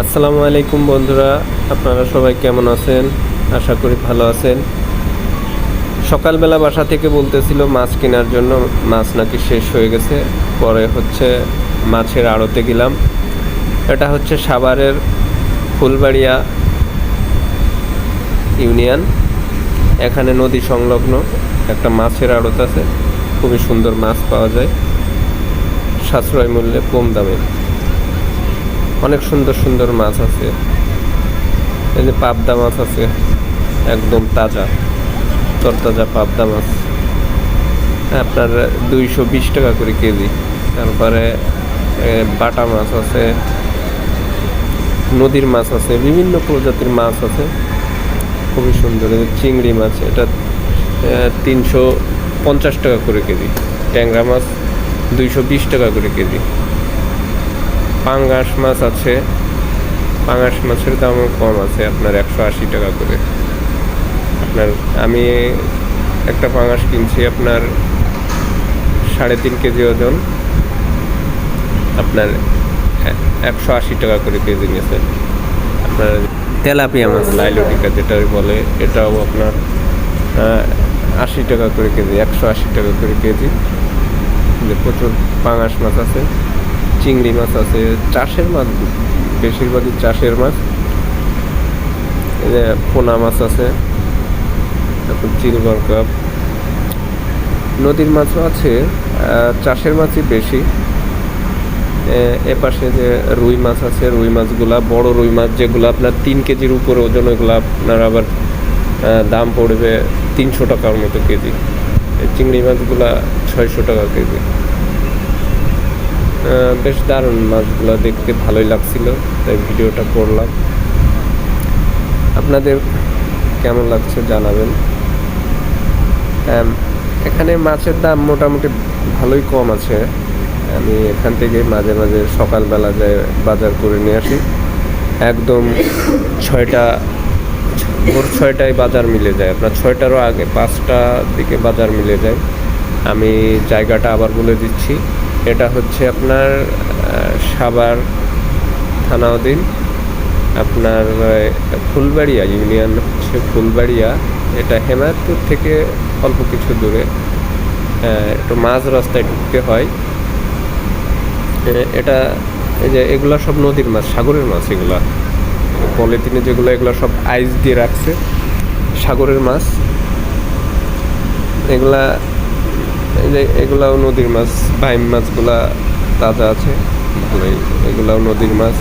আসসালামু আলাইকুম বন্ধুরা, আপনারা সবাই কেমন আছেন? আশা করি ভালো আছেন। সকালবেলা বাসা থেকে বলতেছিল মাছ কেনার জন্য, মাছ নাকি শেষ হয়ে গেছে। পরে মাছের আড়তে গেলাম। এটা হচ্ছে সাভারের ফুলবাড়িয়া ইউনিয়ন। এখানে নদী সংলগ্ন একটা মাছের আড়ত আছে। খুবই সুন্দর মাছ পাওয়া যায়, সাশ্রয় মূল্যে, কম দামে। অনেক সুন্দর সুন্দর মাছ আছে। এই যে পাবদা মাছ আছে, একদম তাজা তরতাজা পাবদা মাছ, আপনার 220 টাকা করে কেজি। তারপরে বাটা মাছ আছে, নদীর মাছ আছে, বিভিন্ন প্রজাতির মাছ আছে, খুবই সুন্দর। চিংড়ি মাছ, এটা 350 টাকা করে কেজি। ট্যাংরা মাছ 220 টাকা করে কেজি। পাঙ্গাস মাছ আছে, পাঙ্গাস মাছের দামও কম আছে, আপনার 180 টাকা করে। আমি একটা পাঙ্গাস কিনছি, আপনার 3.5 কেজি ওজন, আপনার 180 টাকা করে কেজি নিয়েছে। আপনার তেলাপিয়া মাছ, লাইলটিকা যেটা বলে, এটাও আপনার 80 টাকা করে কেজি, 180 টাকা করে কেজি। প্রচুর পাঙ্গাস মাছ আছে, চিংড়ি মাছ আছে, চাষের মাছ, বেশিরভাগই চাষের মাছ। এই যে পোনা মাছ আছে, তারপর সিলভার কাপ। নদীর মাছও আছে, চাষের মাছই বেশি। এপাশে যে রুই মাছ আছে, রুই মাছগুলা বড় রুই মাছ, যেগুলো আপনার 3 কেজির উপরে ওজন, ওইগুলো আপনার আবার দাম পড়বে 300 টাকার মতো কেজি। চিংড়ি মাছগুলা 600 টাকা কেজি। বেশ দারুণ মাছগুলো, দেখতে ভালোই লাগছিল, তাই ভিডিওটা করলাম। আপনাদের কেমন লাগছে জানাবেন। এখানে মাছের দাম মোটামুটি ভালোই কম আছে। আমি এখান থেকে মাঝে মাঝে সকালবেলা যাই বাজার করে নিয়ে আসি। একদম ভোর 6টায় বাজার মিলে যায়, আপনার 6টারও আগে 5টার দিকে বাজার মিলে যায়। আমি জায়গাটা আবার বলে দিচ্ছি, এটা হচ্ছে আপনার সাভার থানাধীন, আপনার ফুলবাড়িয়া ইউনিয়ন হচ্ছে ফুলবাড়িয়া। এটা হেমায়তপুর থেকে অল্প কিছু দূরে, একটু মাঝ রাস্তায় ঢুকতে হয়। এটা এই যে এগুলা সব নদীর মাছ, সাগরের মাছ। এগুলা পলিথিনে যেগুলো, এগুলো সব আইস দিয়ে রাখছে, সাগরের মাছ এগুলা। এই যে এগুলাও নদীর মাছ, বাইম মাছগুলা তাজা আছে ভালোই, এগুলাও নদীর মাছ।